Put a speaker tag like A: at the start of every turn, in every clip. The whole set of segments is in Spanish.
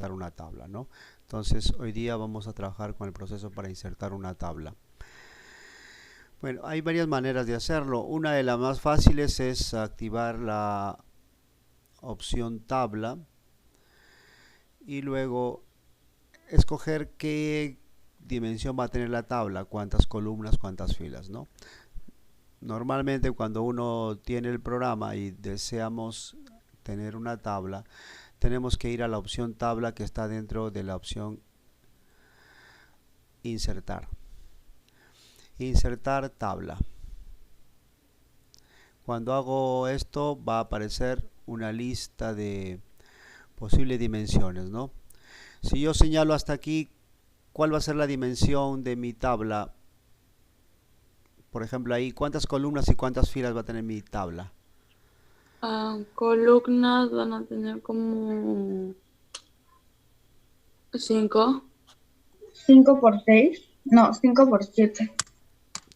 A: insertar una tabla, ¿no? Entonces, hoy día vamos a trabajar con el proceso para insertar una tabla. Bueno, hay varias maneras de hacerlo. Una de las más fáciles es activar la opción tabla y luego escoger qué dimensión va a tener la tabla, cuántas columnas, cuántas filas, ¿no? Normalmente cuando uno tiene el programa y deseamos tener una tabla, tenemos que ir a la opción tabla que está dentro de la opción insertar. Insertar tabla. Cuando hago esto va a aparecer una lista de posibles dimensiones, ¿no? Si yo señalo hasta aquí, ¿cuál va a ser la dimensión de mi tabla? Por ejemplo, ahí, ¿cuántas columnas y cuántas filas va a tener mi tabla?
B: Columnas van a tener como 5.
C: 5 por 6, no, 5 por 7.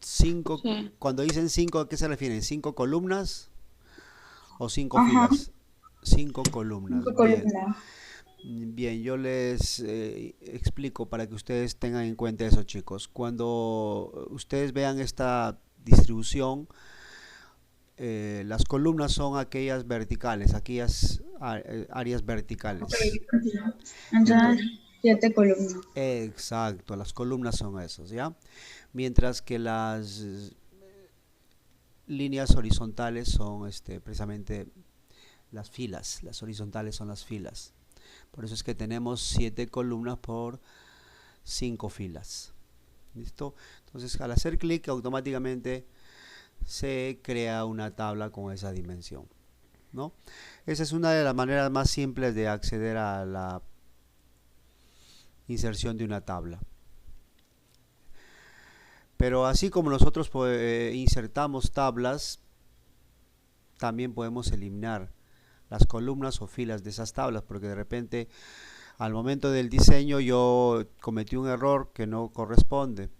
A: Cinco,
B: Sí.
A: cuando dicen 5, ¿a qué se refieren? ¿5 columnas o 5
C: Ajá,
A: filas? 5 columnas,
C: 5
A: bien.
C: columnas.
A: Bien, yo les explico para que ustedes tengan en cuenta eso, chicos. Cuando ustedes vean esta distribución, las columnas son aquellas verticales, aquellas áreas
C: Ok,
A: verticales. Mientras,
C: entonces 7 columnas.
A: exacto, las columnas son esas, ¿ya? Mientras que las líneas horizontales son precisamente las filas, las horizontales son las filas. Por eso es que tenemos 7 columnas por 5 filas. ¿Listo? Entonces al hacer clic automáticamente se crea una tabla con esa dimensión, ¿no? Esa es una de las maneras más simples de acceder a la inserción de una tabla. Pero así como nosotros insertamos tablas, también podemos eliminar las columnas o filas de esas tablas, porque de repente al momento del diseño yo cometí un error que no corresponde.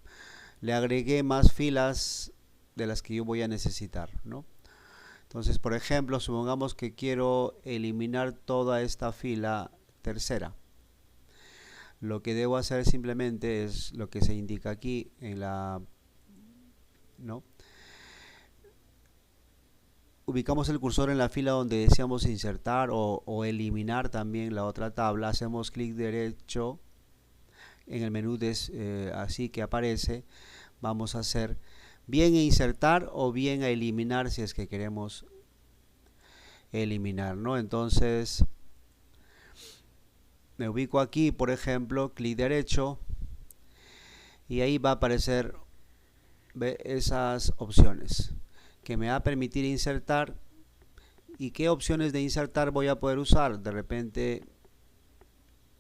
A: Le agregué más filas de las que yo voy a necesitar, ¿no? Entonces, por ejemplo, supongamos que quiero eliminar toda esta fila tercera. Lo que debo hacer simplemente es lo que se indica aquí en la, ¿no? Ubicamos el cursor en la fila donde deseamos insertar o eliminar también la otra tabla. Hacemos clic derecho en el menú así que aparece. Vamos a hacer bien a insertar o bien a eliminar si es que queremos eliminar, ¿no? Entonces me ubico aquí, por ejemplo, clic derecho y ahí va a aparecer esas opciones que me va a permitir insertar. ¿Y qué opciones de insertar voy a poder usar? De repente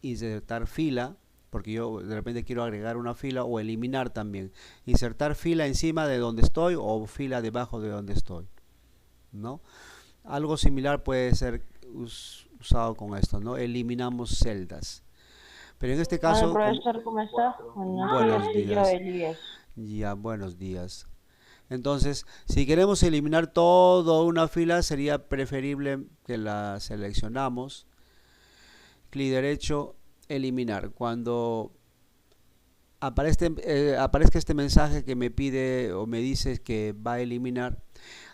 A: insertar fila, porque yo de repente quiero agregar una fila, o eliminar también. Insertar fila encima de donde estoy o fila debajo de donde estoy, ¿no? Algo similar puede ser usado con esto, ¿no? Eliminamos celdas. Pero en este
D: Hola,
A: caso,
D: profesor, ¿cómo está? Buenos días,
A: buenos
D: soy yo,
A: días.
D: Elías.
A: Ya, buenos días. Entonces, si queremos eliminar toda una fila, sería preferible que la seleccionamos. Clic derecho, eliminar. Cuando aparezca este mensaje que me pide o me dice que va a eliminar,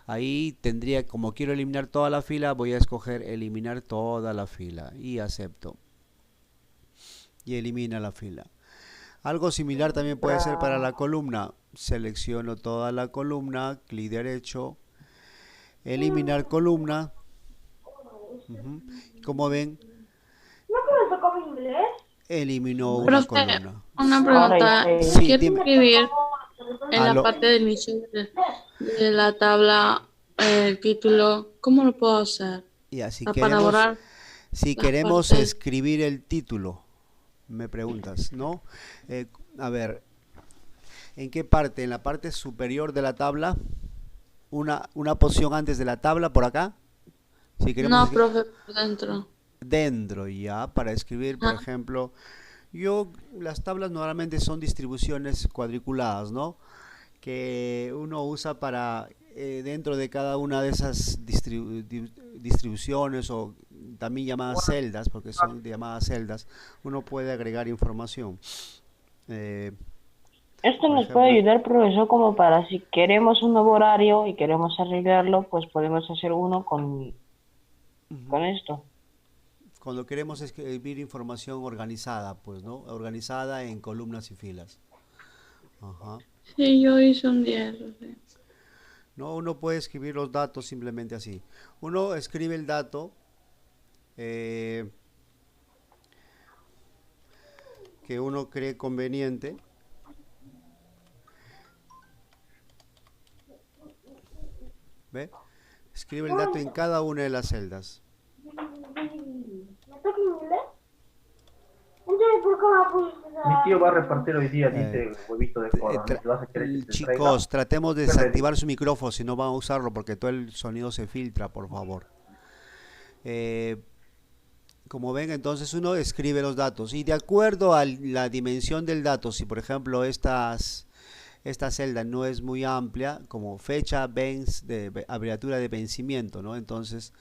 A: ahí tendría, como quiero eliminar toda la fila, voy a escoger eliminar toda la fila y acepto. Y elimina la fila. Algo similar también puede ser para la columna. Selecciono toda la columna, clic derecho, eliminar columna. Como ven,
C: ¿No comenzó con inglés?
A: eliminó una
B: Profe,
A: columna.
B: una
D: Ahora
B: pregunta. Si
A: Sí,
B: quiero
A: dime.
B: escribir en la
A: Aló.
B: parte del inicio de la tabla el título, ¿cómo lo puedo hacer?
A: Ya,
B: Para borrar
A: si
B: las
A: queremos
B: partes.
A: escribir el título, me preguntas, ¿no? A ver, ¿en qué parte? ¿En la parte superior de la tabla? Una posición antes de la tabla, por acá. Si queremos
B: No, profe, por dentro.
A: dentro, ya, para escribir, por
B: Ajá.
A: ejemplo, las tablas normalmente son distribuciones cuadriculadas, ¿no? Que uno usa para dentro de cada una de esas distribuciones o también llamadas celdas, porque son llamadas celdas, uno puede agregar información. Eh,
D: Esto
A: por
D: nos puede
A: ejemplo,
D: ayudar, profesor, como para si queremos un nuevo horario y queremos arreglarlo, pues podemos hacer uno con
A: ujú,
D: esto.
A: cuando queremos escribir información organizada, pues, ¿no? Organizada en columnas y filas. Ajá.
B: Sí, yo hice un 10. O sea.
A: No, uno puede escribir los datos simplemente así. Uno escribe el dato eh, que uno cree conveniente. ¿Ve? Escribe el dato en cada una de las celdas.
E: Mi tío va a repartir hoy día,
A: Eh,
E: dice, huevito de codorniz. ¿Vas a querer que te traiga?
A: chicos, tratemos de
E: ¿Qué le digo?
A: desactivar su micrófono si no van a usarlo porque todo el sonido se filtra, por favor. Eh, Como ven, entonces uno escribe los datos y de acuerdo a la dimensión del dato, si por ejemplo esta celda no es muy amplia, como fecha, abreviatura de vencimiento, ¿no? Entonces,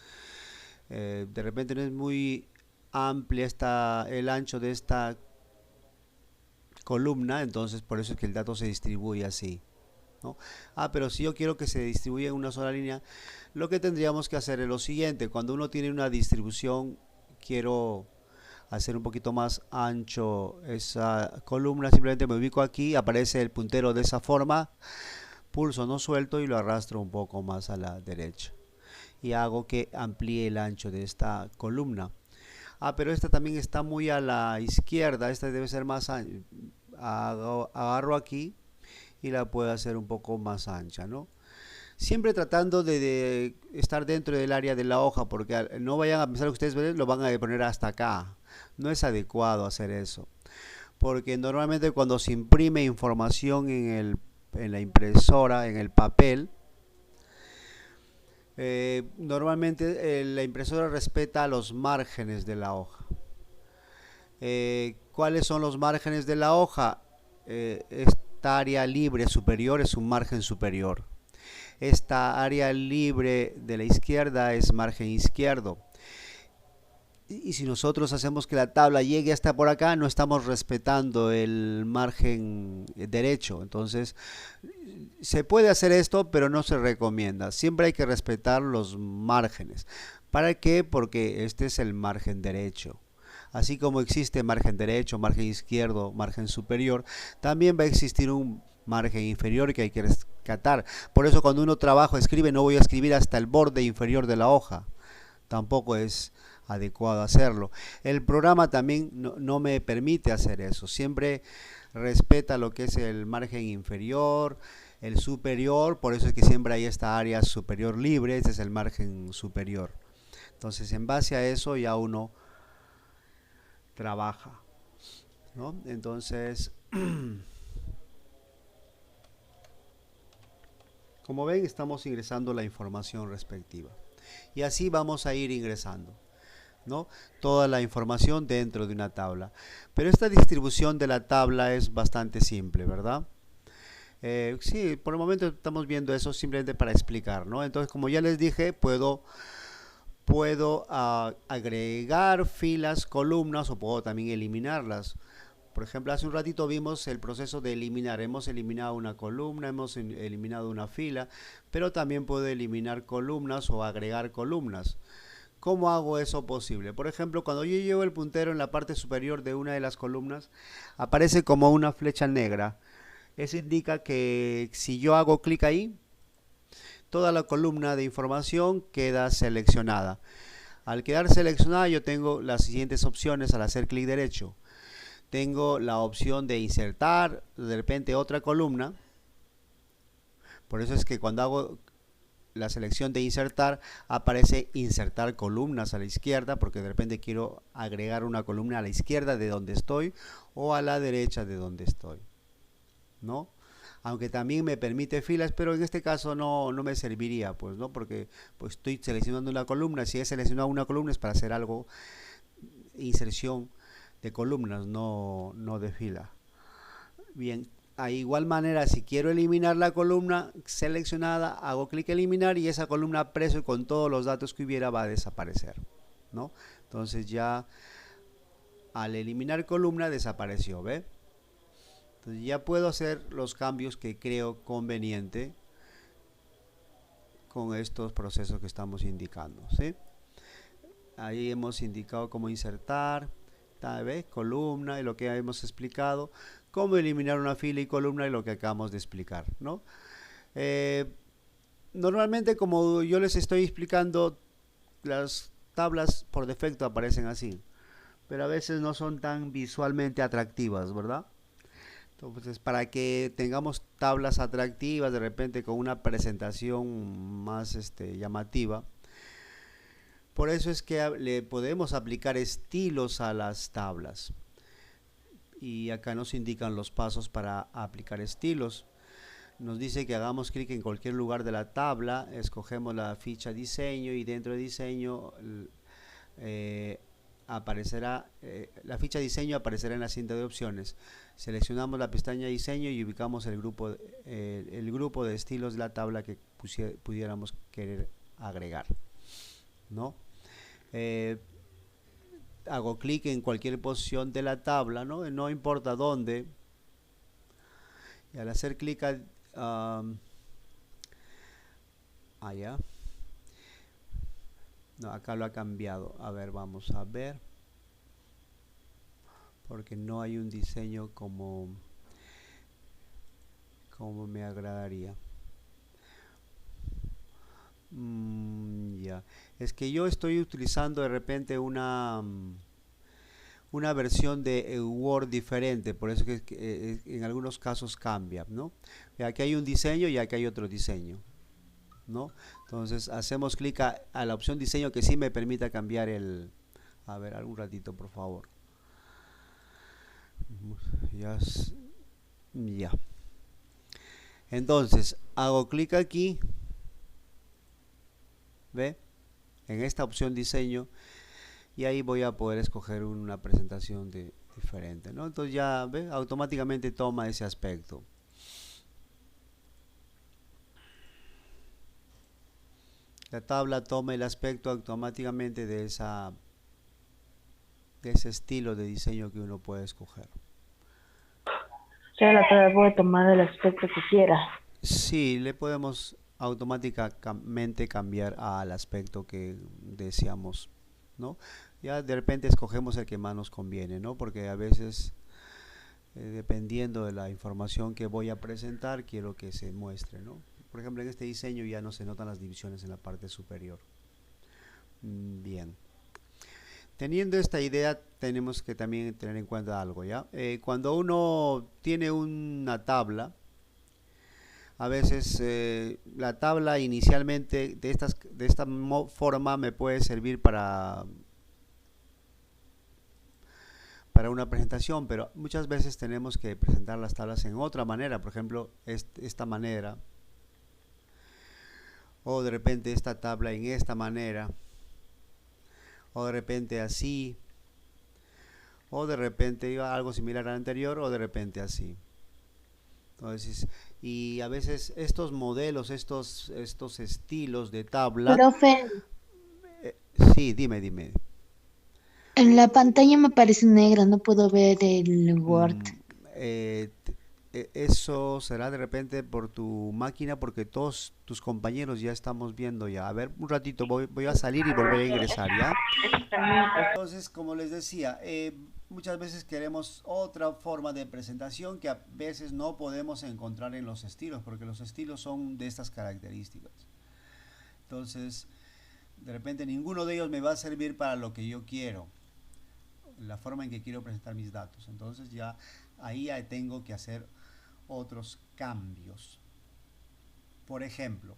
A: de repente no es muy amplia el ancho de esta columna, entonces por eso es que el dato se distribuye así, ¿no? Pero si yo quiero que se distribuya en una sola línea, lo que tendríamos que hacer es lo siguiente: cuando uno tiene una distribución, quiero hacer un poquito más ancho esa columna, simplemente me ubico aquí, aparece el puntero de esa forma, pulso no suelto y lo arrastro un poco más a la derecha y hago que amplíe el ancho de esta columna. Pero esta también está muy a la izquierda, esta debe ser más ancha. Agarro aquí y la puedo hacer un poco más ancha, ¿no? Siempre tratando de estar dentro del área de la hoja, porque no vayan a pensar que ustedes lo van a poner hasta acá. No es adecuado hacer eso, porque normalmente cuando se imprime información en la impresora, en el papel, normalmente la impresora respeta los márgenes de la hoja. ¿Cuáles son los márgenes de la hoja? Esta área libre superior es un margen superior. Esta área libre de la izquierda es margen izquierdo. Y si nosotros hacemos que la tabla llegue hasta por acá, no estamos respetando el margen derecho. Entonces, se puede hacer esto, pero no se recomienda. Siempre hay que respetar los márgenes. ¿Para qué? Porque este es el margen derecho. Así como existe margen derecho, margen izquierdo, margen superior, también va a existir un margen inferior que hay que rescatar. Por eso cuando uno trabaja, escribe, no voy a escribir hasta el borde inferior de la hoja. Tampoco es adecuado hacerlo. El programa también no me permite hacer eso. Siempre respeta lo que es el margen inferior, el superior, por eso es que siempre hay esta área superior libre, este es el margen superior. Entonces, en base a eso ya uno trabaja, ¿no? Entonces, como ven, estamos ingresando la información respectiva. Y así vamos a ir ingresando, ¿no? Toda la información dentro de una tabla. Pero esta distribución de la tabla es bastante simple, ¿verdad? Sí, por el momento estamos viendo eso simplemente para explicar, ¿no? Entonces, como ya les dije, puedo agregar filas, columnas, o puedo también eliminarlas. Por ejemplo, hace un ratito vimos el proceso de eliminar. Hemos eliminado una columna, hemos eliminado una fila, pero también puedo eliminar columnas o agregar columnas. ¿Cómo hago eso posible? Por ejemplo, cuando yo llevo el puntero en la parte superior de una de las columnas, aparece como una flecha negra. Eso indica que si yo hago clic ahí, toda la columna de información queda seleccionada. Al quedar seleccionada, yo tengo las siguientes opciones al hacer clic derecho. Tengo la opción de insertar de repente otra columna. Por eso es que cuando hago la selección de insertar, aparece insertar columnas a la izquierda, porque de repente quiero agregar una columna a la izquierda de donde estoy o a la derecha de donde estoy, ¿no? Aunque también me permite filas, pero en este caso no me serviría, pues, ¿no? Porque pues estoy seleccionando una columna. Si he seleccionado una columna es para hacer algo, inserción de columnas, no de fila. Bien, a igual manera, si quiero eliminar la columna seleccionada, hago clic eliminar y esa columna preso con todos los datos que hubiera va a desaparecer. ¿no? Entonces ya al eliminar columna desapareció, ¿ve? Entonces ya puedo hacer los cambios que creo conveniente con estos procesos que estamos indicando, ¿sí? Ahí hemos indicado cómo insertar, tal vez, columna y lo que hemos explicado, cómo eliminar una fila y columna y lo que acabamos de explicar, ¿no? Normalmente, como yo les estoy explicando, las tablas por defecto aparecen así, pero a veces no son tan visualmente atractivas, ¿verdad? Entonces, para que tengamos tablas atractivas, de repente con una presentación más llamativa, por eso es que le podemos aplicar estilos a las tablas. Y acá nos indican los pasos para aplicar estilos. Nos dice que hagamos clic en cualquier lugar de la tabla, escogemos la ficha diseño y dentro de diseño aparecerá, la ficha diseño aparecerá en la cinta de opciones. Seleccionamos la pestaña diseño y ubicamos el grupo de estilos de la tabla que pudiéramos querer agregar, ¿no? Hago clic en cualquier posición de la tabla, ¿no? No importa dónde, y al hacer clic allá, no, acá lo ha cambiado. A ver, vamos a ver, porque no hay un diseño como me agradaría. Ya, es que yo estoy utilizando de repente una versión de Word diferente, por eso que en algunos casos cambia, ¿no? Aquí hay un diseño y aquí hay otro diseño, ¿no? Entonces hacemos clic a la opción diseño que sí me permita cambiar a ver, algún ratito por favor. Ya. Entonces hago clic aquí, ¿ve? En esta opción diseño, y ahí voy a poder escoger una presentación diferente, ¿no? Entonces ya, ¿ve? Automáticamente toma ese aspecto. La tabla toma el aspecto automáticamente de ese estilo de diseño que uno puede escoger.
D: O sea, la tabla puede tomar el aspecto que quiera.
A: Sí, le podemos automáticamente cambiar al aspecto que deseamos, ¿no? Ya de repente escogemos el que más nos conviene, ¿no? Porque a veces, dependiendo de la información que voy a presentar, quiero que se muestre, ¿no? Por ejemplo, en este diseño ya no se notan las divisiones en la parte superior. Bien. Teniendo esta idea, tenemos que también tener en cuenta algo, ¿ya? Cuando uno tiene una tabla, a veces la tabla inicialmente de esta forma me puede servir para una presentación, pero muchas veces tenemos que presentar las tablas en otra manera, por ejemplo, esta manera, o de repente esta tabla en esta manera, o de repente así, o de repente algo similar al anterior, o de repente así. Entonces, y a veces estos modelos, estos estilos de tabla...
F: Profe,
A: sí, dime.
F: en la pantalla me parece negra, no puedo ver el Word.
A: Eso será de repente por tu máquina, porque todos tus compañeros ya estamos viendo ya. A ver, un ratito, voy a salir y volver a ingresar, ¿ya? Entonces, como les decía, muchas veces queremos otra forma de presentación que a veces no podemos encontrar en los estilos, porque los estilos son de estas características. Entonces, de repente ninguno de ellos me va a servir para lo que yo quiero, la forma en que quiero presentar mis datos. Entonces ya ahí ya tengo que hacer otros cambios. Por ejemplo,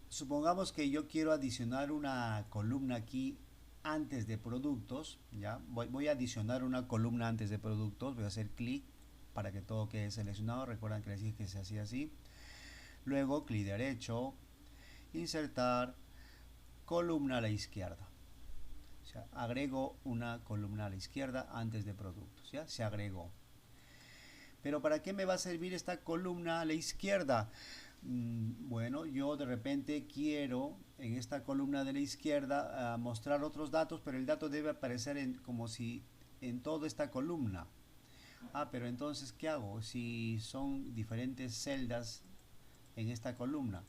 A: supongamos que yo quiero adicionar una columna aquí antes de productos, ¿ya? Voy a adicionar una columna antes de productos, voy a hacer clic para que todo quede seleccionado. Recuerdan que les dije que se hacía así. Luego clic derecho, insertar, columna a la izquierda. O sea, agrego una columna a la izquierda antes de productos, ¿ya? Se agregó. Pero ¿para qué me va a servir esta columna a la izquierda? Bueno, yo de repente quiero en esta columna de la izquierda mostrar otros datos, pero el dato debe aparecer como si en toda esta columna. Pero entonces, ¿qué hago? Si son diferentes celdas en esta columna.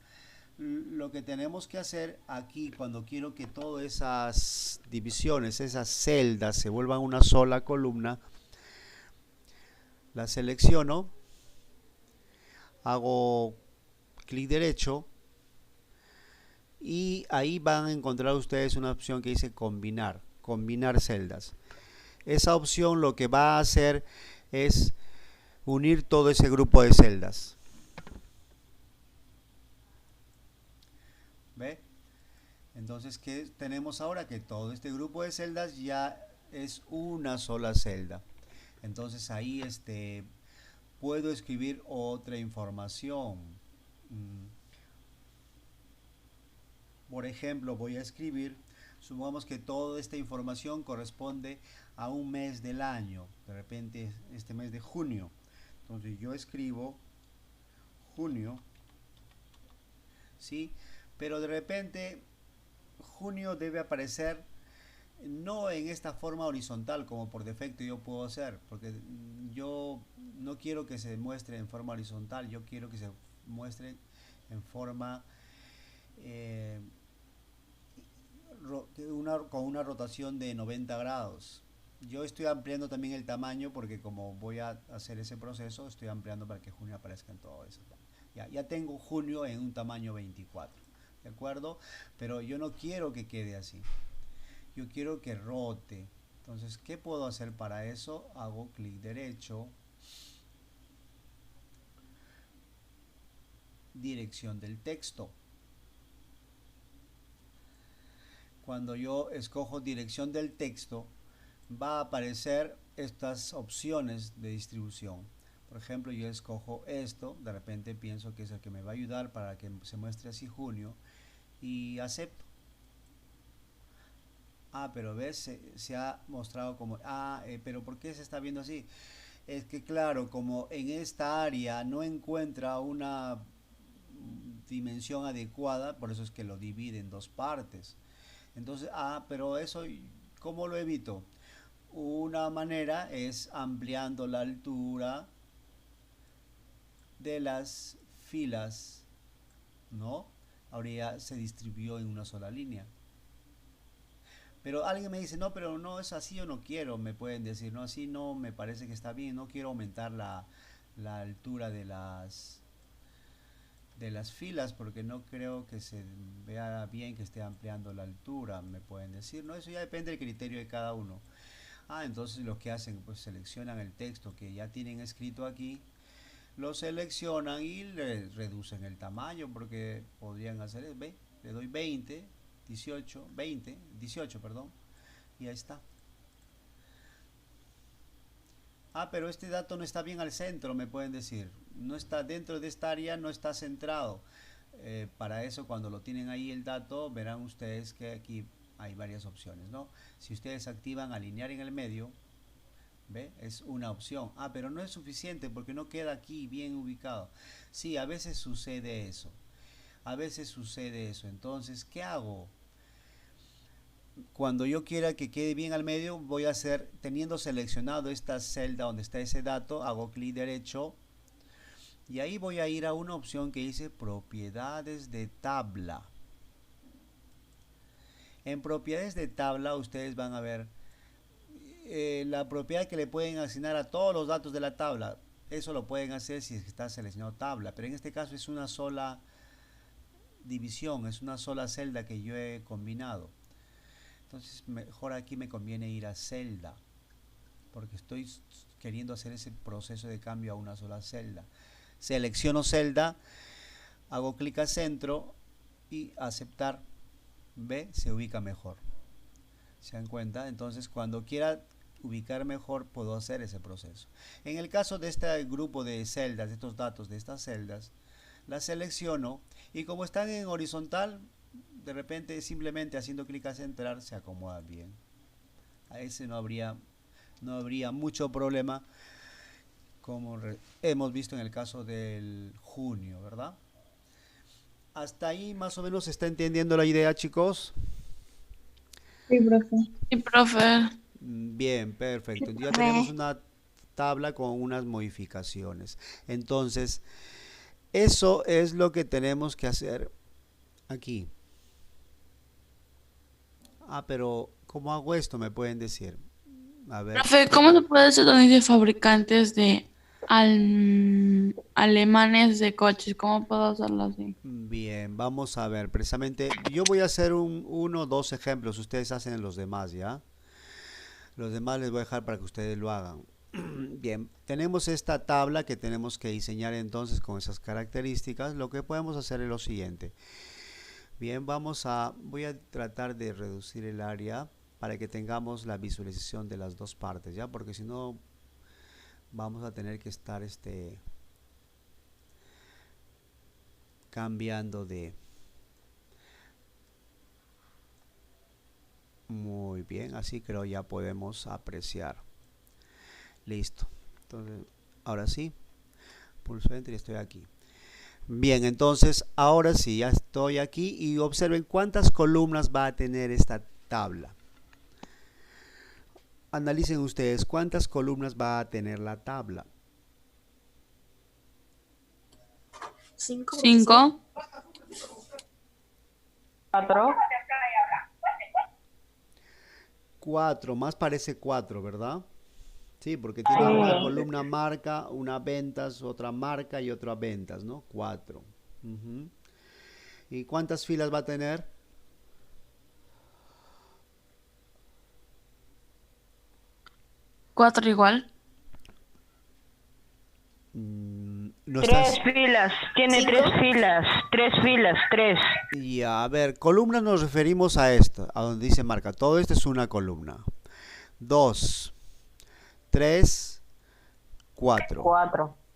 A: Lo que tenemos que hacer aquí, cuando quiero que todas esas divisiones, esas celdas se vuelvan una sola columna, la selecciono, hago clic derecho y ahí van a encontrar ustedes una opción que dice combinar celdas. Esa opción lo que va a hacer es unir todo ese grupo de celdas. ¿Ve? Entonces, ¿qué tenemos ahora? Que todo este grupo de celdas ya es una sola celda. Entonces ahí puedo escribir otra información. Por ejemplo, voy a escribir, supongamos que toda esta información corresponde a un mes del año, de repente este mes de junio. Entonces yo escribo junio, ¿sí? Pero de repente junio debe aparecer no en esta forma horizontal como por defecto yo puedo hacer, porque yo no quiero que se muestre en forma horizontal, yo quiero que se muestre en forma con una rotación de 90 grados. Yo estoy ampliando también el tamaño porque como voy a hacer ese proceso, estoy ampliando para que junio aparezca en todo eso. Ya tengo junio en un tamaño 24, ¿de acuerdo? Pero yo no quiero que quede así. Yo quiero que rote. Entonces, ¿qué puedo hacer para eso? Hago clic derecho, dirección del texto. Cuando yo escojo dirección del texto, va a aparecer estas opciones de distribución. Por ejemplo, yo escojo esto, de repente pienso que es el que me va a ayudar para que se muestre así junio, y acepto. Pero ves, se ha mostrado como, pero ¿por qué se está viendo así? Es que claro, como en esta área no encuentra una dimensión adecuada, por eso es que lo divide en dos partes. Entonces, pero eso, ¿cómo lo evito? Una manera es ampliando la altura de las filas, ¿no? Ahora ya se distribuyó en una sola línea. Pero alguien me dice, no, pero no es así, yo no quiero, me pueden decir, no, así no me parece que está bien, no quiero aumentar la altura de las filas porque no creo que se vea bien que esté ampliando la altura, me pueden decir, no, eso ya depende del criterio de cada uno. Entonces lo que hacen, pues seleccionan el texto que ya tienen escrito aquí, lo seleccionan y le reducen el tamaño porque podrían hacer, ¿ve? Le doy 20, 18, perdón, y ahí está. Pero este dato no está bien al centro, me pueden decir. No está dentro de esta área, no está centrado. Para eso, cuando lo tienen ahí el dato, verán ustedes que aquí hay varias opciones, ¿no? Si ustedes activan alinear en el medio, ¿ve? Es una opción. Pero no es suficiente porque no queda aquí bien ubicado. Sí, a veces sucede eso. Entonces, ¿qué hago? Cuando yo quiera que quede bien al medio, voy a hacer, teniendo seleccionado esta celda donde está ese dato, hago clic derecho y ahí voy a ir a una opción que dice propiedades de tabla. En propiedades de tabla ustedes van a ver la propiedad que le pueden asignar a todos los datos de la tabla. Eso lo pueden hacer si está seleccionado tabla, pero en este caso es una sola división, es una sola celda que yo he combinado. Entonces mejor aquí me conviene ir a celda porque estoy queriendo hacer ese proceso de cambio a una sola celda. Selecciono celda, hago clic a centro y aceptar. ¿Ve? Se ubica mejor. ¿Se dan cuenta? Entonces cuando quiera ubicar mejor puedo hacer ese proceso. En el caso de este grupo de celdas, de estos datos de estas celdas, las selecciono y como están en horizontal, de repente simplemente haciendo clic a centrar se acomodan bien. A ese no habría mucho problema como hemos visto en el caso del junio, ¿verdad? Hasta ahí más o menos se está entendiendo la idea, chicos.
C: Sí, profe.
B: Sí, profe.
A: Bien, perfecto. Ya
F: profe.
A: tenemos una tabla con unas modificaciones. Entonces, eso es lo que tenemos que hacer aquí. Pero ¿cómo hago esto? Me pueden decir. A ver.
B: Profe, ¿cómo se puede hacer donde dice fabricantes de alemanes de coches? ¿Cómo puedo hacerlo así?
A: Bien, vamos a ver. Precisamente, yo voy a hacer uno o dos ejemplos. Ustedes hacen los demás, ¿ya? Los demás les voy a dejar para que ustedes lo hagan. Bien, tenemos esta tabla que tenemos que diseñar entonces con esas características. Lo que podemos hacer es lo siguiente. Bien, voy a tratar de reducir el área para que tengamos la visualización de las dos partes, ¿ya? Porque si no, vamos a tener que estar cambiando de... Muy bien, así creo ya podemos apreciar. Listo. Entonces, ahora sí, pulso Enter y estoy aquí. Bien, entonces, ahora sí, ya estoy aquí y observen cuántas columnas va a tener esta tabla. Analicen ustedes cuántas columnas va a tener la tabla.
B: 5.
D: 4.
A: 4, más parece 4, ¿verdad? Sí, porque tiene una columna marca, una ventas, otra marca y otra ventas, ¿no? 4. ¿Y cuántas filas va a tener?
B: 4 igual.
A: No
D: 3 filas. Tiene 3 filas. 3 filas. 3.
A: Y a ver, columnas nos referimos a esto, a donde dice marca. Todo esto es una columna. 2, 3, 4.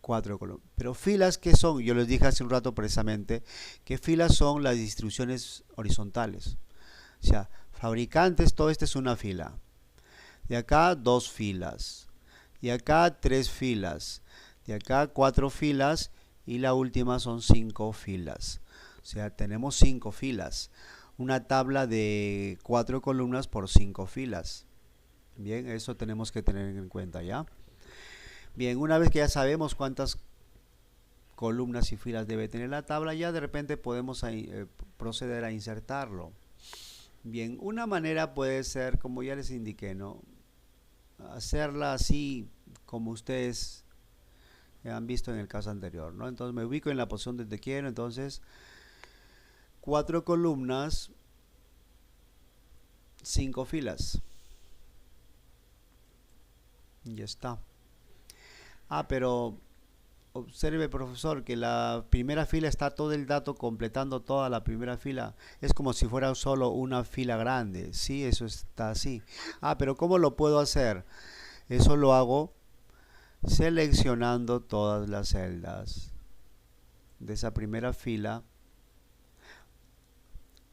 A: 4 columnas. Pero filas, ¿qué son? Yo les dije hace un rato precisamente que filas son las distribuciones horizontales. O sea, fabricantes, todo esto es una fila. De acá 2 filas. De acá 3 filas. De acá 4 filas. Y la última son 5 filas. O sea, tenemos 5 filas. Una tabla de 4 columnas por 5 filas. Bien, eso tenemos que tener en cuenta, ¿ya? Bien, una vez que ya sabemos cuántas columnas y filas debe tener la tabla, ya de repente podemos proceder a insertarlo. Bien, una manera puede ser, como ya les indiqué, ¿no? Hacerla así como ustedes han visto en el caso anterior, ¿no? Entonces me ubico en la posición donde quiero, entonces 4 columnas, 5 filas. Ya está. Pero observe, profesor, que la primera fila está todo el dato completando toda la primera fila. Es como si fuera solo una fila grande. Sí, eso está así. Pero ¿cómo lo puedo hacer? Eso lo hago seleccionando todas las celdas de esa primera fila.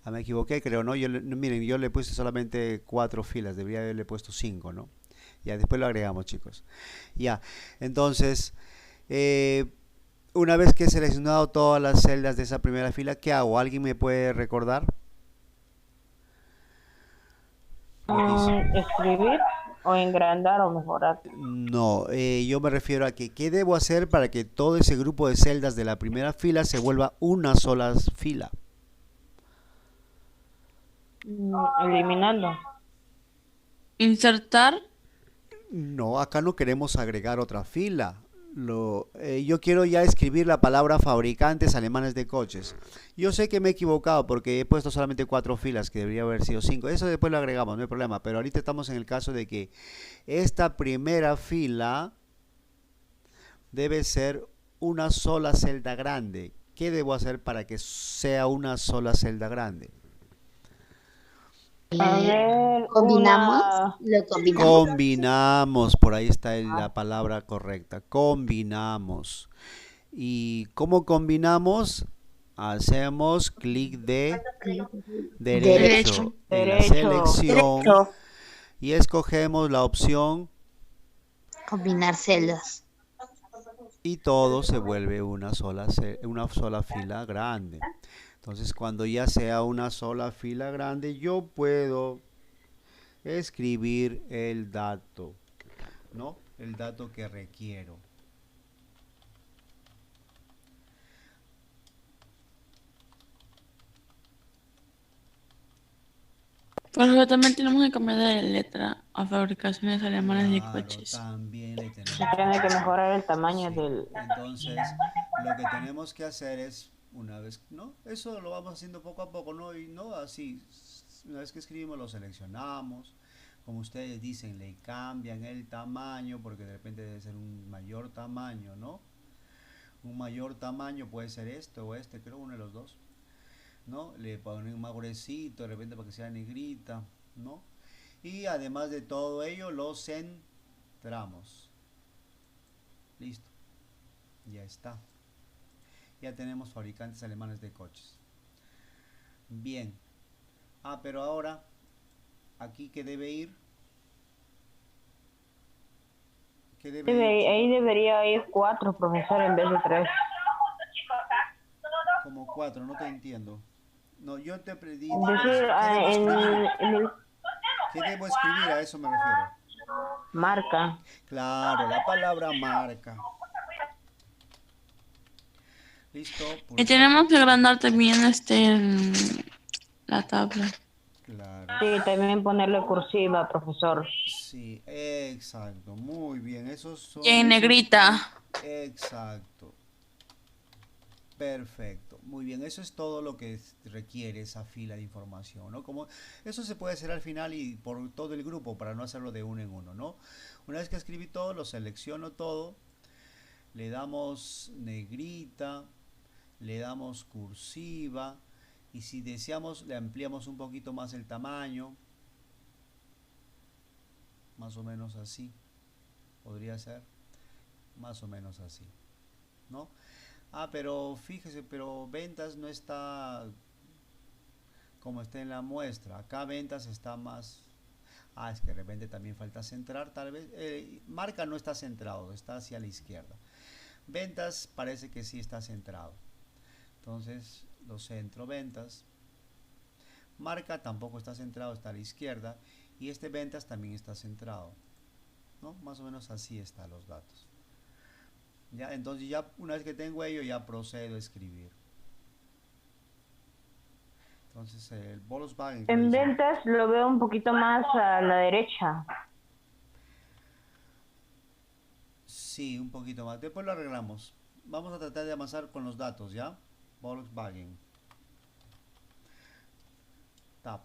A: Me equivoqué, creo, ¿no? Miren, yo le puse solamente 4 filas. Debería haberle puesto 5, ¿no? Ya, después lo agregamos, chicos. Ya, entonces, una vez que he seleccionado todas las celdas de esa primera fila, ¿qué hago? ¿Alguien me puede recordar?
D: Escribir o engrandar o mejorar.
A: No, yo me refiero a que ¿qué debo hacer para que todo ese grupo de celdas de la primera fila se vuelva una sola fila?
D: Eliminando.
B: Insertar.
A: No, acá no queremos agregar otra fila. Yo quiero ya escribir la palabra fabricantes alemanes de coches. Yo sé que me he equivocado porque he puesto solamente 4 filas, que debería haber sido 5. Eso después lo agregamos, no hay problema. Pero ahorita estamos en el caso de que esta primera fila debe ser una sola celda grande. ¿Qué debo hacer para que sea una sola celda grande?
D: A ver,
F: Lo combinamos.
A: Combinamos, por ahí está la palabra correcta. Combinamos. ¿Y cómo combinamos? Hacemos clic de derecho en la selección y escogemos la opción
F: Combinar celdas.
A: y todo se vuelve una sola fila grande. Entonces, cuando ya sea una sola fila grande, yo puedo escribir el dato, ¿no? El dato que requiero.
B: Pero también tenemos que cambiar de letra a fabricaciones alemanas de
A: Claro,
B: coches.
A: también le tenemos
D: Se tiene que mejorar el tamaño
A: sí.
D: del...
A: Entonces, lo que tenemos que hacer es, una vez, ¿no? Eso lo vamos haciendo poco a poco, ¿no? Y no así, una vez que escribimos lo seleccionamos, como ustedes dicen, le cambian el tamaño, porque de repente debe ser un mayor tamaño, ¿no? Un mayor tamaño puede ser este o este, creo uno de los dos, ¿no? Le ponen más gruesito, de repente para que sea negrita, ¿no? Y además de todo ello, lo centramos. Listo. Ya está. Ya tenemos fabricantes alemanes de coches. Bien. Ah, pero ahora, aquí que debe ir. ¿Qué debe ir?
D: Ahí debería ir 4, profesor, en vez de 3.
A: Como 4, no te entiendo. No, yo te pedí.
D: Decir,
A: ¿Qué debo escribir? A eso me refiero.
D: marca.
A: Claro, la palabra marca. Listo.
B: Y tenemos que agrandar también la tabla.
A: Claro.
D: Sí, también ponerle cursiva, profesor.
A: Sí, exacto. Muy bien. Esos son.
B: Y en negrita.
A: Exacto. Perfecto. Muy bien. Eso es todo lo que requiere esa fila de información, ¿no? Como eso se puede hacer al final y por todo el grupo para no hacerlo de uno en uno, ¿no? Una vez que escribí todo, lo selecciono todo. Le damos negrita. Le damos cursiva. Y si deseamos, le ampliamos un poquito más el tamaño. Más o menos así. Podría ser. Más o menos así. ¿No? Ah, pero fíjese, pero ventas no está como está en la muestra. Acá ventas está más... Ah, es que de repente también falta centrar, tal vez. Marca no está centrado, está hacia la izquierda. Ventas parece que sí está centrado. Entonces lo centro, ventas. Marca tampoco está centrado, está a la izquierda. Y este ventas también está centrado, ¿no? Más o menos así están los datos. Ya, entonces ya una vez que tengo ello ya procedo a escribir. Entonces el Volkswagen...
D: En ventas lo veo un poquito más a la derecha.
A: Sí, un poquito más. Después lo arreglamos. Vamos a tratar de avanzar con los datos, ¿ya? Volkswagen. Tab.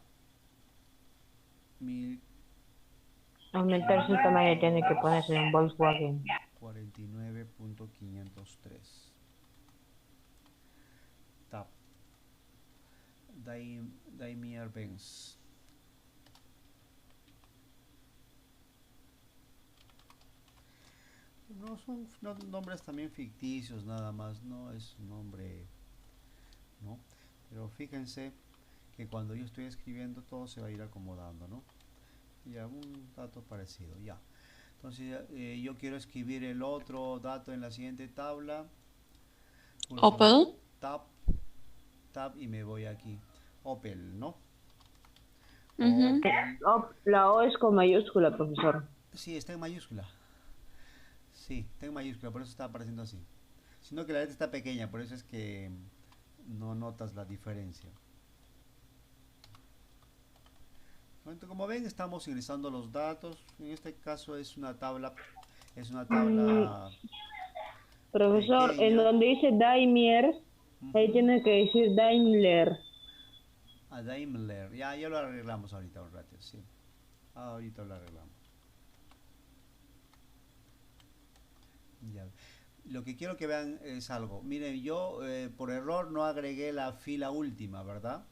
D: Aumentar su tamaño tiene que ponerse en Volkswagen.
A: 49.503. Tab. Daimler-Benz. No son nombres también ficticios nada más, no es un nombre, ¿no? Pero fíjense que cuando yo estoy escribiendo todo se va a ir acomodando, ¿no? Ya, un dato parecido, ya. Entonces yo quiero escribir el otro dato en la siguiente tabla.
B: Opel.
A: Tab y me voy aquí. Opel, ¿no?
B: Ujú.
D: La O es con mayúscula, profesor.
A: Sí, está en mayúscula. Sí, está en mayúscula, por eso está apareciendo así. Sino que la letra está pequeña, por eso es que no notas la diferencia. Entonces, como ven, estamos ingresando los datos. En este caso es una tabla.
D: Profesor,
A: pequeña.
D: en donde dice Daimler, ahí tiene que decir Daimler.
A: A Daimler. Ya lo arreglamos ahorita un rato, sí. Ahorita lo arreglamos. Ya. Lo que quiero que vean es algo. Miren, yo por error no agregué la fila última, ¿verdad?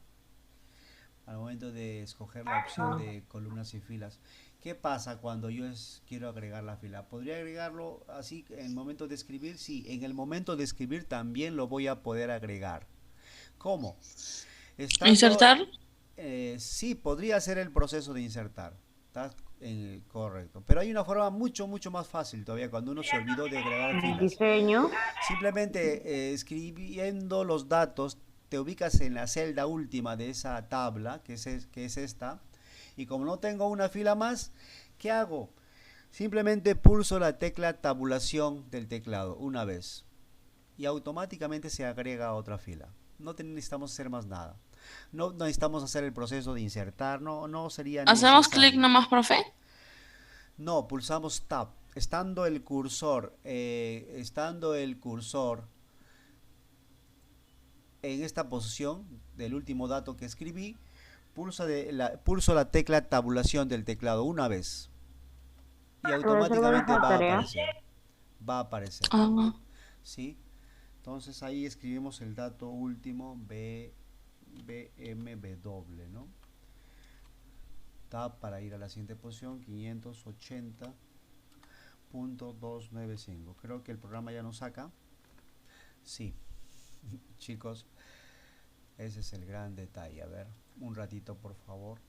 A: Al momento de escoger la opción de columnas y filas. ¿Qué pasa cuando yo quiero agregar la fila? ¿Podría agregarlo así en el momento de escribir? Sí, en el momento de escribir también lo voy a poder agregar. ¿Cómo?
B: ¿Insertar?
A: Sí, podría ser el proceso de insertar. ¿Está? Correcto. Pero hay una forma mucho más fácil todavía cuando uno se olvidó de agregar filas.
D: Diseño.
A: Simplemente escribiendo los datos te ubicas en la celda última de esa tabla, que es esta, y como no tengo una fila más, ¿qué hago? Simplemente pulso la tecla tabulación del teclado una vez y automáticamente se agrega otra fila. No necesitamos hacer más nada. No necesitamos hacer el proceso de insertar, no sería
B: ¿Hacemos clic
A: necesario.
B: nomás, profe?
A: No, pulsamos Tab. Estando el cursor en esta posición del último dato que escribí, pulso la tecla tabulación del teclado una vez y
D: Profesor, ¿me
A: automáticamente
D: deja
A: va a
D: tarea?
A: aparecer. Va a aparecer.
B: Ah,
A: ¿Sí? Entonces ahí escribimos el dato último BMW, ¿no? Tab para ir a la siguiente posición, 580.295. Creo que el programa ya nos saca. Sí. Chicos, ese es el gran detalle. A ver, un ratito por favor.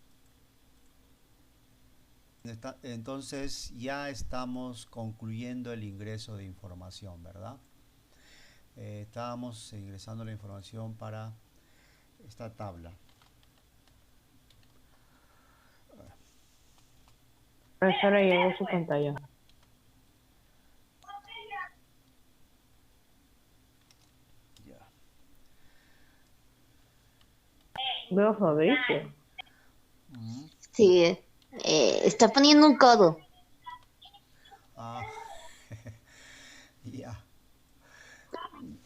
A: Entonces ya estamos concluyendo el ingreso de información, ¿verdad? Estábamos ingresando la información para esta tabla.
D: Profesora, llegó su pantalla.
A: Ya.
D: Veo Fabricio.
F: Sí, está poniendo un codo.
A: Ah, ya.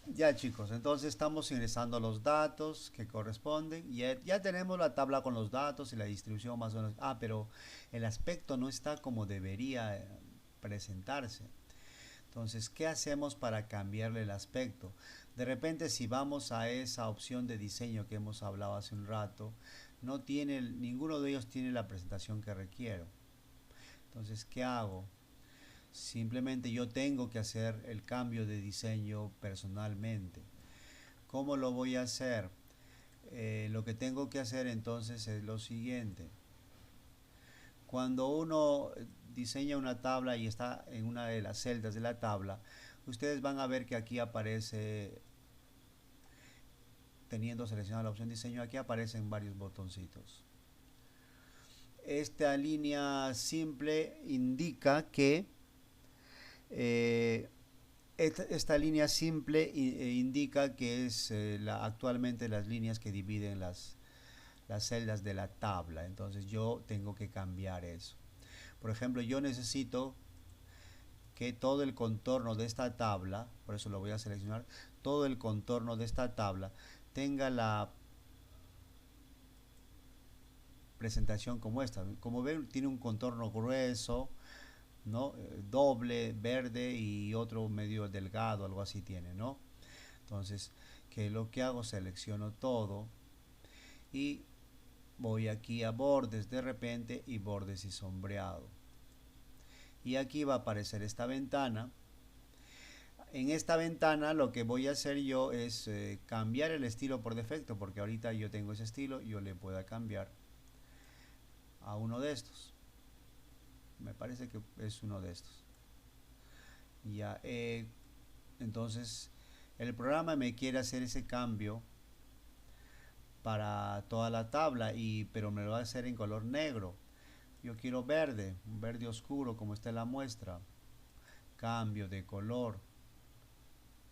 A: Ya chicos, entonces estamos ingresando los datos que corresponden. Ya tenemos la tabla con los datos y la distribución más o menos. Ah, pero el aspecto no está como debería presentarse. Entonces, ¿qué hacemos para cambiarle el aspecto? De repente, si vamos a esa opción de diseño que hemos hablado hace un rato, ninguno de ellos tiene la presentación que requiero. Entonces, ¿qué hago? Simplemente yo tengo que hacer el cambio de diseño personalmente. ¿Cómo lo voy a hacer? Lo que tengo que hacer entonces es lo siguiente. Cuando uno diseña una tabla y está en una de las celdas de la tabla, ustedes van a ver que aquí aparece, teniendo seleccionada la opción diseño, aquí aparecen varios botoncitos. Esta línea simple indica que esta línea simple indica que es actualmente las líneas que dividen las celdas de la tabla. Entonces yo tengo que cambiar eso. Por ejemplo, yo necesito que todo el contorno de esta tabla, por eso lo voy a seleccionar, todo el contorno de esta tabla tenga la presentación como esta. Como ven, tiene un contorno grueso, ¿no? Doble, verde y otro medio delgado, algo así tiene, ¿no? Entonces, ¿qué es lo que hago? Selecciono todo y voy aquí a bordes de repente y bordes y sombreado. Y aquí va a aparecer esta ventana. En esta ventana lo que voy a hacer yo es cambiar el estilo por defecto, porque ahorita yo tengo ese estilo, yo le puedo cambiar a uno de estos. Me parece que es uno de estos. Ya, entonces el programa me quiere hacer ese cambio para toda la tabla, pero me lo va a hacer en color negro. Yo quiero verde, un verde oscuro como está en la muestra. Cambio de color.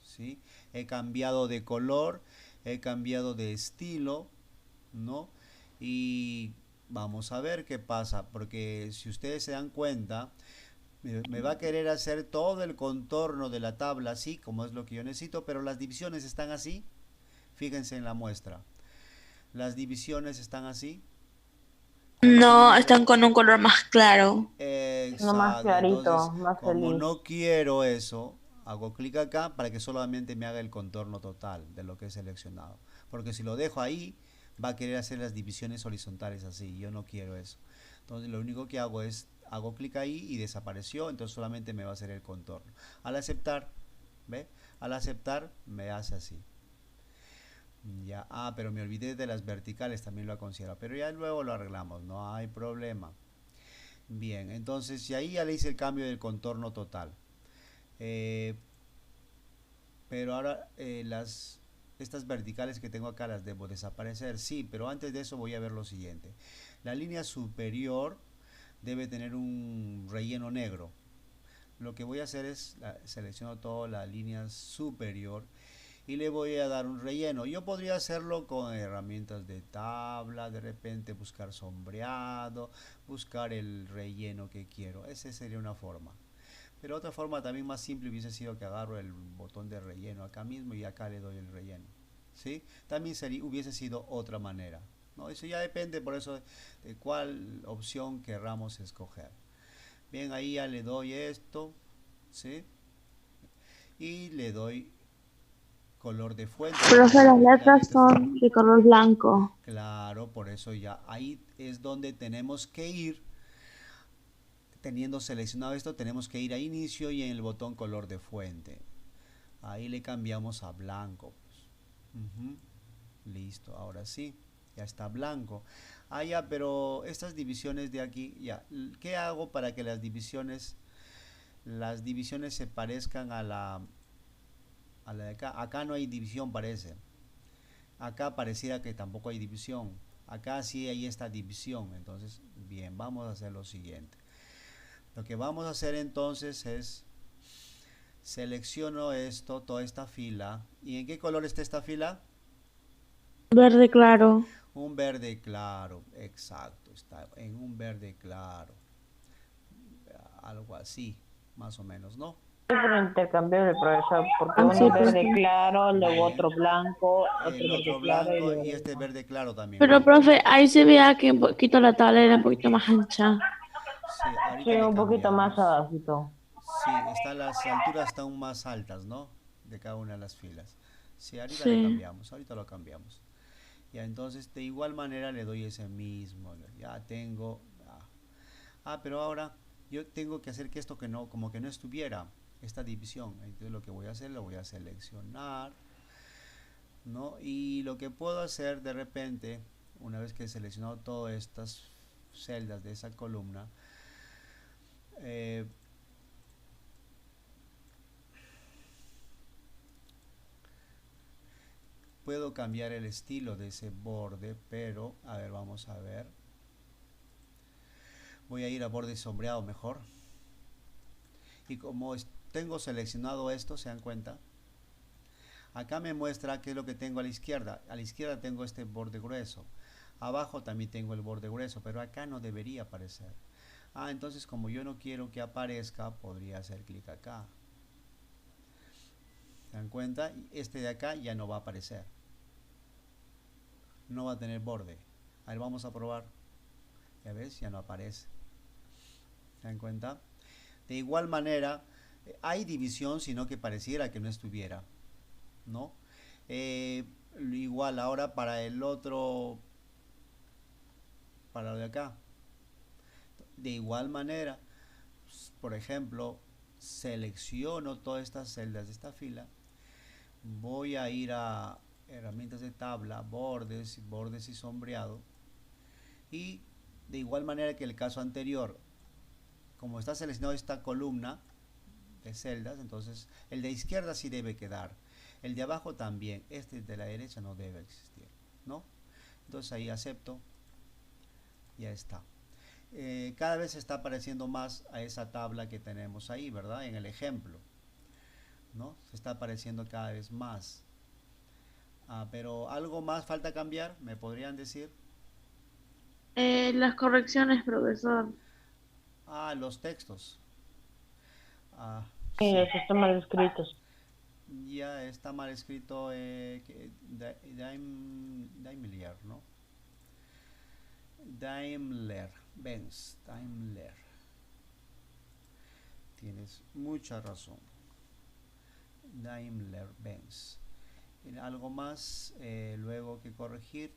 A: ¿Sí? He cambiado de color, he cambiado de estilo, ¿no? Y vamos a ver qué pasa, porque si ustedes se dan cuenta, me va a querer hacer todo el contorno de la tabla así, como es lo que yo necesito, pero las divisiones están así. Fíjense en la muestra. Las divisiones están así.
B: no, están con un color más claro.
D: No, más
A: Exacto.
D: clarito,
A: Entonces,
D: más
A: como
D: feliz.
A: no quiero eso, hago clic acá para que solamente me haga el contorno total de lo que he seleccionado. Porque si lo dejo ahí, va a querer hacer las divisiones horizontales así. Yo no quiero eso. Entonces, lo único que hago es, hago clic ahí y desapareció. Entonces, solamente me va a hacer el contorno. Al aceptar, ¿ve? Al aceptar, me hace así. Ya, pero me olvidé de las verticales, también lo ha considerado. Pero ya luego lo arreglamos, no hay problema. Bien, entonces, y ahí ya le hice el cambio del contorno total. Pero ahora estas verticales que tengo acá las debo desaparecer, sí, pero antes de eso voy a ver lo siguiente. La línea superior debe tener un relleno negro. Lo que voy a hacer es, selecciono toda la línea superior y le voy a dar un relleno. Yo podría hacerlo con herramientas de tabla, de repente buscar sombreado, buscar el relleno que quiero. Esa sería una forma. Pero otra forma también más simple hubiese sido que agarro el botón de relleno acá mismo y acá le doy el relleno, ¿sí? También hubiese sido otra manera, ¿no? Eso ya depende por eso de cuál opción querramos escoger. Bien, ahí ya le doy esto, ¿sí? Y le doy color de fuente.
B: Profe, las letras son de color blanco.
A: Claro, por eso ya ahí es donde tenemos que ir. Teniendo seleccionado esto, tenemos que ir a inicio y en el botón color de fuente. Ahí le cambiamos a blanco. Listo, ahora sí, ya está blanco. Ah, ya, pero estas divisiones de aquí, ya, ¿qué hago para que las divisiones se parezcan a la de acá? Acá no hay división, parece. Acá pareciera que tampoco hay división. Acá sí hay esta división. Entonces, bien, vamos a hacer lo siguiente. Lo que vamos a hacer entonces es, selecciono esto, toda esta fila. ¿Y en qué color está esta fila?
B: Verde claro.
A: Un verde claro, exacto, está en un verde claro. Algo así, más o menos, ¿no?
D: Es un intercambiable, profesor, porque
B: Sí,
D: uno verde
B: profe.
D: claro, luego
A: Bien.
D: otro blanco, otro
A: El
D: verde
A: otro
D: claro y
A: blanco
D: luego
A: y este verde claro también.
B: Pero,
A: Bien.
B: profe, ahí se veía que un poquito la tabla era un poquito más ancha.
A: Sí,
D: sí,
A: ahorita le
D: un poquito más
A: cambiamos.
D: abajito.
A: Sí, las alturas están más altas, ¿no? De cada una de las filas. Sí, ahorita le
B: Sí.
A: cambiamos, ahorita lo cambiamos. Ya, entonces de igual manera le doy ese mismo. Ya tengo. Pero ahora yo tengo que hacer que esto que no, como que no estuviera, esta división. Entonces lo que voy a hacer, lo voy a seleccionar, ¿no? Y lo que puedo hacer de repente, una vez que he seleccionado todas estas celdas de esa columna, puedo cambiar el estilo de ese borde, pero, a ver, vamos a ver. Voy a ir a borde sombreado mejor. Y como tengo seleccionado esto, ¿se dan cuenta? Acá me muestra qué es lo que tengo a la izquierda. A la izquierda tengo este borde grueso. Abajo también tengo el borde grueso, pero acá no debería aparecer. Entonces como yo no quiero que aparezca, podría hacer clic acá. ¿Se dan cuenta? Este de acá ya no va a aparecer. No va a tener borde. A ver, vamos a probar. Ya ves, ya no aparece. ¿Se dan cuenta? De igual manera, hay división, sino que pareciera que no estuviera, ¿no? Igual ahora para el otro, para lo de acá. De igual manera, por ejemplo, selecciono todas estas celdas de esta fila. Voy a ir a herramientas de tabla, bordes y sombreado. Y de igual manera que el caso anterior, como está seleccionado esta columna de celdas, entonces el de izquierda sí debe quedar, el de abajo también, este de la derecha no debe existir, ¿no? Entonces ahí acepto, ya está. Cada vez se está pareciendo más a esa tabla que tenemos ahí, ¿verdad? En el ejemplo, ¿no? Se está pareciendo cada vez más. Pero algo más falta cambiar, ¿me podrían decir?
B: Las correcciones, profesor.
A: Los textos.
D: Sí,
A: Sí.
D: esos están mal escritos.
A: Ya está mal escrito Daimler, ¿no? Daimler-Benz. Daimler. Tienes mucha razón. Daimler-Benz. ¿Algo más luego que corregir?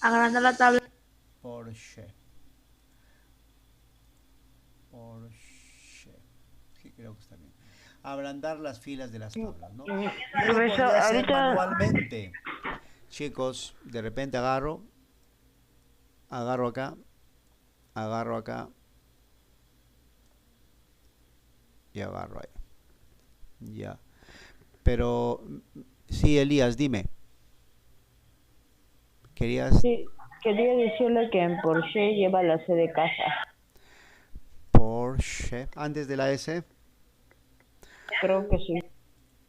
B: Agranda la tabla.
A: Porsche. Sí, creo que está bien. Agrandar las filas de las tablas, ¿no? Yo lo podría hacer manualmente. Chicos, de repente agarro acá y agarro ahí. Ya. Pero Sí, Elías, dime. ¿Querías
D: Sí, quería decirle que en Porsche lleva la C de casa.
A: Porsche antes de la S?
D: Creo que sí.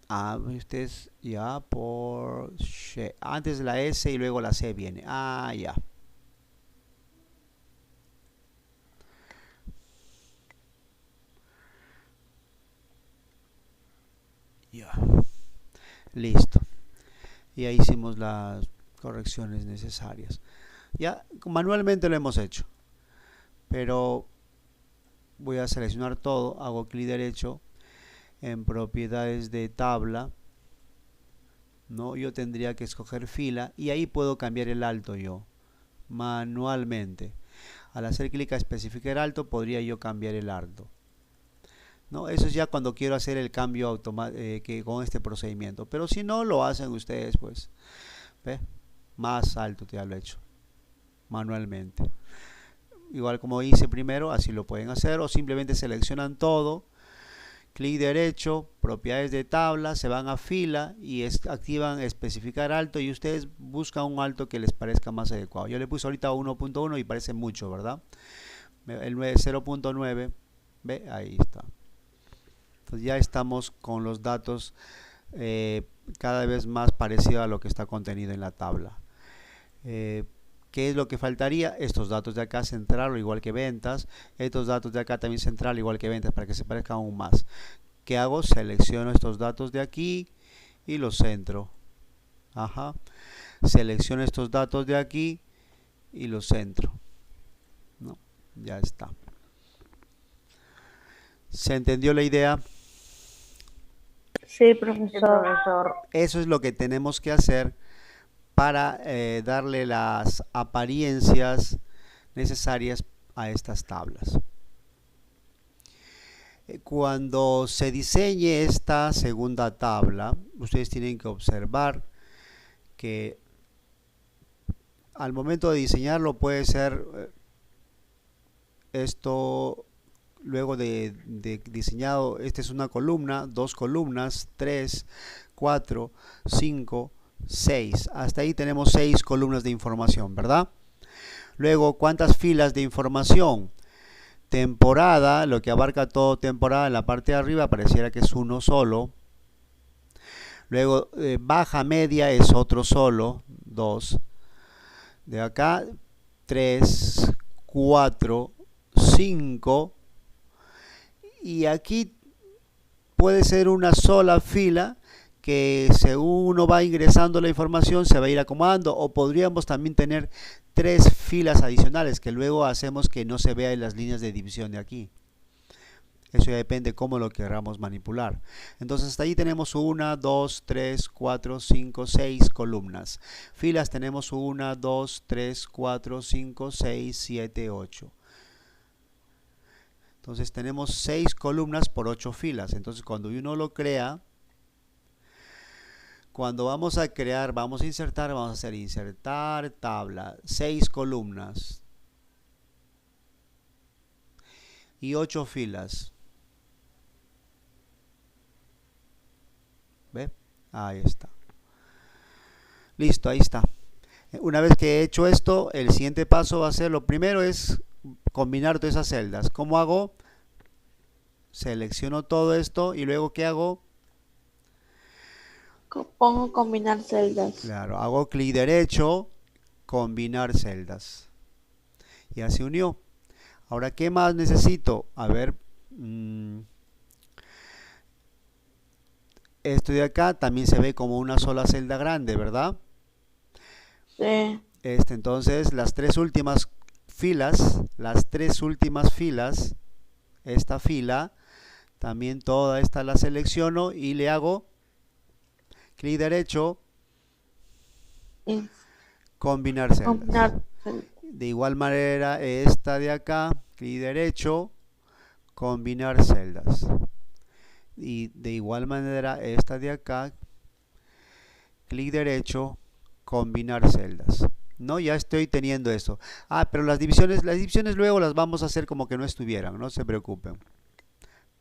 A: Ah, ustedes ya Porsche antes de la S y luego la C viene. Ah, ya. Ya. Listo. Y ahí hicimos las correcciones necesarias. Ya manualmente lo hemos hecho, pero voy a seleccionar todo, hago clic derecho en propiedades de tabla, ¿no? Yo tendría que escoger fila y ahí puedo cambiar el alto yo manualmente. Al hacer clic a especificar alto podría yo cambiar el alto, ¿no? Eso es ya cuando quiero hacer el cambio que con este procedimiento, pero si no lo hacen ustedes, pues ¿ve? Más alto ya lo he hecho manualmente, igual como hice primero, así lo pueden hacer, o simplemente seleccionan todo, clic derecho, propiedades de tabla, se van a fila y activan especificar alto y ustedes buscan un alto que les parezca más adecuado. Yo le puse ahorita 1.1 y parece mucho, ¿verdad? El 0.9, ve, ahí está. Entonces ya estamos con los datos cada vez más parecidos a lo que está contenido en la tabla. ¿Qué es lo que faltaría? Estos datos de acá centrarlo igual que ventas, estos datos de acá también centrarlo igual que ventas para que se parezca aún más. ¿Qué hago? Selecciono estos datos de aquí y los centro. Ajá. Selecciono estos datos de aquí y los centro. No, ya está. ¿Se entendió la idea?
B: Sí,
D: Sí,
B: profesor.
D: profesor.
A: Eso es lo que tenemos que hacer para darle las apariencias necesarias a estas tablas. Cuando se diseñe esta segunda tabla, ustedes tienen que observar que al momento de diseñarlo puede ser esto, luego de diseñado, esta es una columna, dos columnas, 3, 4, 5, 6. Hasta ahí tenemos 6 columnas de información, ¿verdad? Luego, ¿cuántas filas de información? Temporada, lo que abarca todo temporada, en la parte de arriba pareciera que es uno solo. Luego, baja media es otro solo, 2. De acá, 3, 4, 5. Y aquí puede ser una sola fila que según uno va ingresando la información se va a ir acomodando, o podríamos también tener 3 filas adicionales que luego hacemos que no se vea en las líneas de división de aquí. Eso ya depende cómo lo queramos manipular. Entonces hasta ahí tenemos 1, 2, 3, 4, 5, 6 columnas. Filas tenemos 1, 2, 3, 4, 5, 6, 7, 8. Entonces tenemos 6 columnas por 8 filas. Entonces cuando uno lo crea, cuando vamos a crear, vamos a insertar, vamos a hacer insertar tabla, 6 columnas y 8 filas. ¿Ve? Ahí está. Listo, ahí está. Una vez que he hecho esto, el siguiente paso va a ser, lo primero es combinar todas esas celdas. ¿Cómo hago? Selecciono todo esto y luego ¿qué hago?
B: Pongo combinar celdas.
A: Claro, hago clic derecho, combinar celdas. Ya se unió. Ahora, ¿qué más necesito? A ver, esto de acá también se ve como una sola celda grande, ¿verdad?
B: Sí.
A: Entonces, las tres últimas filas, esta fila, también toda esta la selecciono y le hago clic derecho,
B: Sí.
A: combinar celdas.
B: Combinar celdas.
A: De igual manera, esta de acá, clic derecho, combinar celdas. Y de igual manera, esta de acá, clic derecho, combinar celdas. No, ya estoy teniendo eso. Pero las divisiones luego las vamos a hacer como que no estuvieran, no se preocupen.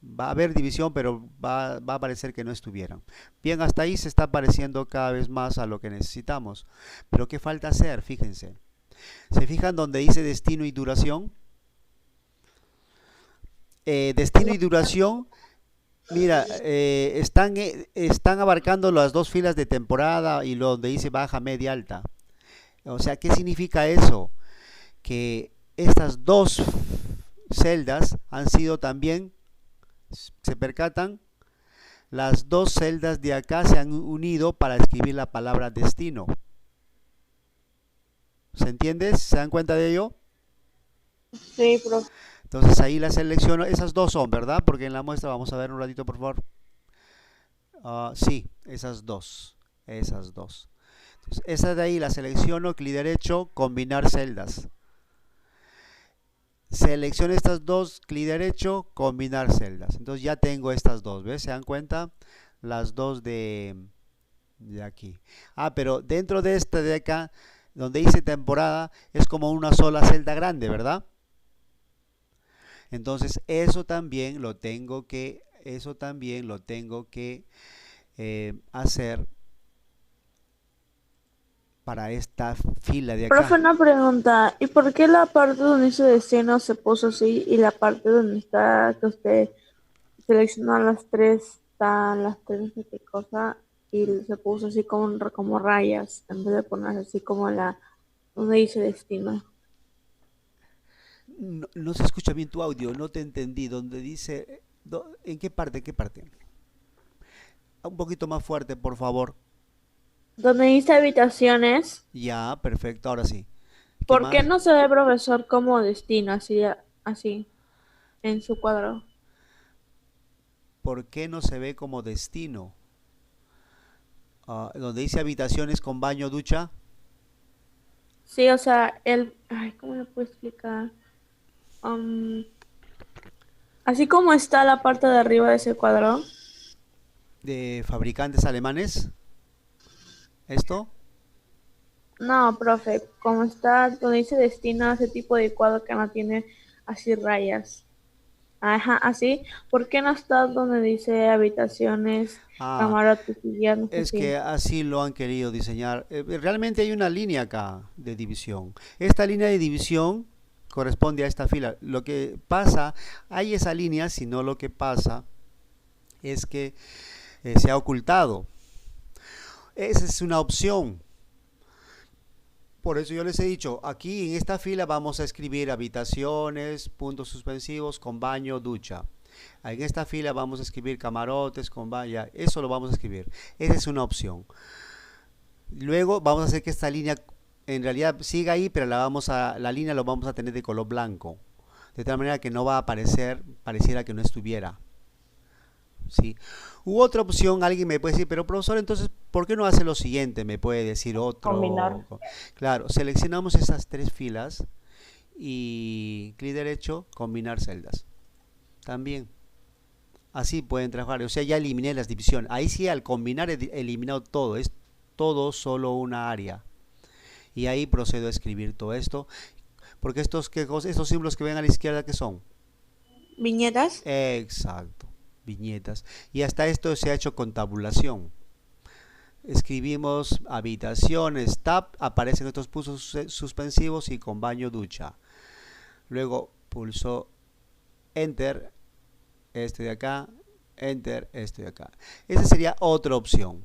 A: Va a haber división, pero va a parecer que no estuvieran. Bien, hasta ahí se está pareciendo cada vez más a lo que necesitamos. Pero ¿qué falta hacer? Fíjense. ¿Se fijan donde dice destino y duración? Destino y duración, mira, están abarcando las dos filas de temporada y lo donde dice baja, media, alta. O sea, ¿qué significa eso? Que estas dos celdas han sido también, se percatan, las dos celdas de acá se han unido para escribir la palabra destino. ¿Se entiende? ¿Se dan cuenta de ello?
B: Sí, profe.
A: Entonces ahí la selecciono, esas dos son, ¿verdad? Porque en la muestra, vamos a ver un ratito, por favor. Sí, esas dos. Entonces, esa de ahí la selecciono, clic derecho, combinar celdas. Selecciono estas dos, clic derecho, combinar celdas. Entonces ya tengo estas dos, ¿ves? ¿Se dan cuenta? Las dos de aquí. Pero dentro de esta de acá, donde dice temporada, es como una sola celda grande, ¿verdad? Entonces eso también lo tengo que hacer para esta fila de acá.
B: Profe, una pregunta. ¿Y por qué la parte donde dice destino se puso así y la parte donde está que usted seleccionó las tres, están las tres no sé qué cosa y se puso así como rayas en vez de poner así como la donde dice destino?
A: No se escucha bien tu audio, no te entendí. Donde dice, ¿en qué parte? ¿Qué parte? Un poquito más fuerte, por favor.
B: Donde dice habitaciones,
A: Ya, perfecto, ahora sí. ¿Qué
B: ¿por qué
A: más?
B: no se ve profesor como destino así en su cuadro?
A: ¿Por qué no se ve como destino? Donde dice habitaciones con baño, ducha.
B: Sí, o sea, ay, ¿cómo le puedo explicar? Um, Así como está la parte de arriba de ese cuadro.
A: De fabricantes alemanes. ¿Esto?
B: No, profe, como está donde dice destino a ese tipo de cuadro que no tiene así rayas. Ajá, así. ¿Por qué no está donde dice habitaciones,
A: Ah,
B: camarotes y ya no sé
A: es que
B: así?
A: así lo han querido diseñar. Realmente hay una línea acá de división. Esta línea de división corresponde a esta fila. Lo que pasa, hay esa línea, sino lo que pasa es que se ha ocultado. Esa es una opción. Por eso yo les he dicho, aquí en esta fila vamos a escribir habitaciones, puntos suspensivos con baño, ducha. En esta fila vamos a escribir camarotes con baño, eso lo vamos a escribir. Esa es una opción. Luego vamos a hacer que esta línea en realidad siga ahí, pero la línea lo vamos a tener de color blanco. De tal manera que no va a aparecer, pareciera que no estuviera. ¿Sí? U otra opción, alguien me puede decir, pero profesor, entonces, ¿por qué no hace lo siguiente? Me puede decir otro.
D: Combinar.
A: Claro, seleccionamos esas tres filas y clic derecho, combinar celdas. También. Así pueden trabajar. O sea, ya eliminé las divisiones. Ahí sí, al combinar he eliminado todo. Es todo solo una área. Y ahí procedo a escribir todo esto. Porque estos símbolos que ven a la izquierda, ¿qué son?
B: ¿Viñetas?
A: Exacto, viñetas. Y hasta esto se ha hecho con tabulación. Escribimos habitaciones, tab, aparecen estos puntos suspensivos y con baño, ducha. Luego pulso Enter, este de acá, Enter, este de acá. Esa sería otra opción.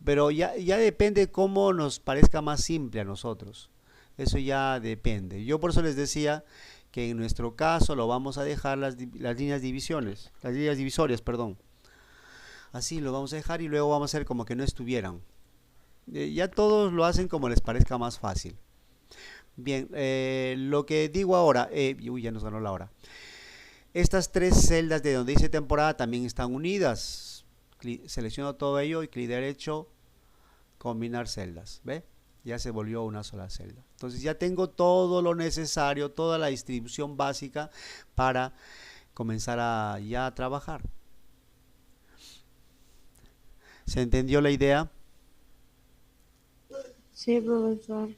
A: Pero ya depende cómo nos parezca más simple a nosotros. Eso ya depende. Yo por eso les decía que en nuestro caso lo vamos a dejar las líneas divisorias, perdón. Así lo vamos a dejar y luego vamos a hacer como que no estuvieran. Ya todos lo hacen como les parezca más fácil. Bien, lo que digo ahora, ya nos ganó la hora. Estas tres celdas de donde dice temporada también están unidas. Selecciono todo ello y clic derecho, combinar celdas. ¿Ve? Ya se volvió una sola celda. Entonces ya tengo todo lo necesario, toda la distribución básica para comenzar a trabajar. ¿Se entendió la idea?
B: Sí, profesor.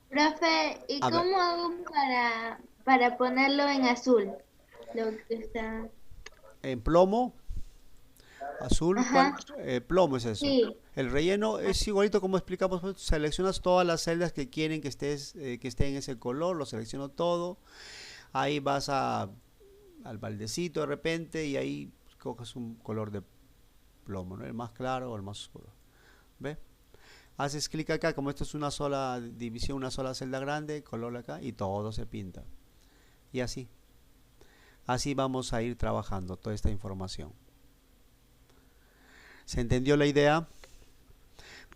C: Profe, ¿y
A: A ver.
C: cómo hago para ponerlo en azul? Lo que está...
A: En plomo, azul,
C: Ajá.
A: plomo es eso.
C: Sí.
A: El relleno es igualito como explicamos, pues, seleccionas todas las celdas que quieren que esté en ese color, lo selecciono todo, ahí vas al baldecito de repente y ahí coges un color de plomo, ¿no? El más claro o el más oscuro. ¿Ve? Haces clic acá, como esto es una sola división, una sola celda grande, color acá y todo se pinta. Y así. Así vamos a ir trabajando toda esta información. ¿Se entendió la idea?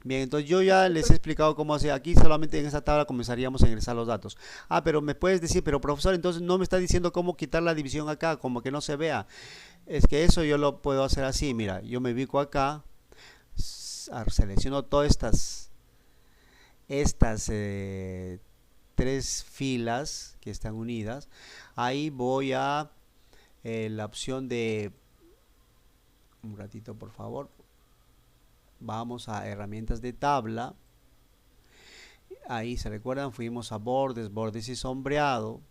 A: Bien, entonces yo ya les he explicado cómo hacer. Aquí solamente en esta tabla comenzaríamos a ingresar los datos. Ah, pero me puedes decir, pero profesor, entonces no me está diciendo cómo quitar la división acá, como que no se vea. Es que eso yo lo puedo hacer así, mira, yo me ubico acá, selecciono todas estas tres filas que están unidas. Ahí voy a la opción de, un ratito por favor, vamos a herramientas de tabla. Ahí se recuerdan, fuimos a bordes, bordes y sombreado.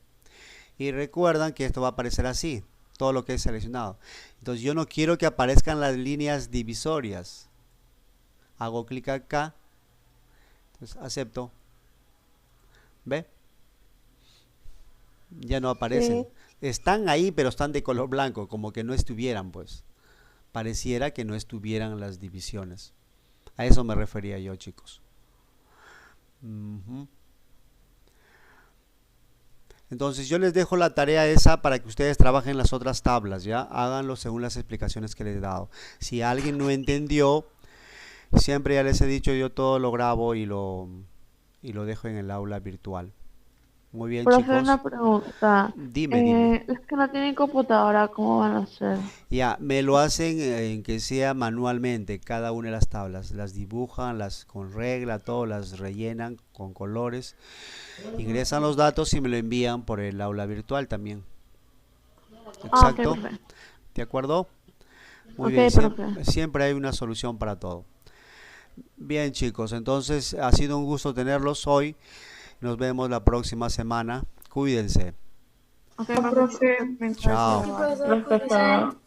A: Y recuerdan que esto va a aparecer así, todo lo que he seleccionado. Entonces yo no quiero que aparezcan las líneas divisorias. Hago clic acá. Entonces acepto. ¿Ve? Ya no aparecen.
B: Sí.
A: Están ahí, pero están de color blanco, como que no estuvieran, pues. Pareciera que no estuvieran las divisiones. A eso me refería yo, chicos. Ujú. Entonces yo les dejo la tarea esa para que ustedes trabajen las otras tablas, ¿ya? Háganlo según las explicaciones que les he dado. Si alguien no entendió, siempre ya les he dicho, yo todo lo grabo y lo dejo en el aula virtual. Muy bien,
B: Profe,
A: chicos.
B: una pregunta.
A: Dime.
B: Los que no tienen computadora, ¿cómo van a hacer?
A: Ya, me lo hacen en que sea manualmente, cada una de las tablas. Las dibujan, las con regla, todo, las rellenan con colores. Ingresan los datos y me lo envían por el aula virtual también.
B: Ah, ok,
A: Exacto.
B: profe.
A: ¿De acuerdo? Muy
B: Ok,
A: bien,
B: profe.
A: siempre hay una solución para todo. Bien, chicos, entonces ha sido un gusto tenerlos hoy. Nos vemos la próxima semana. Cuídense.
B: Ok,
C: Profe.
B: profe.
A: Chao.
B: Profe,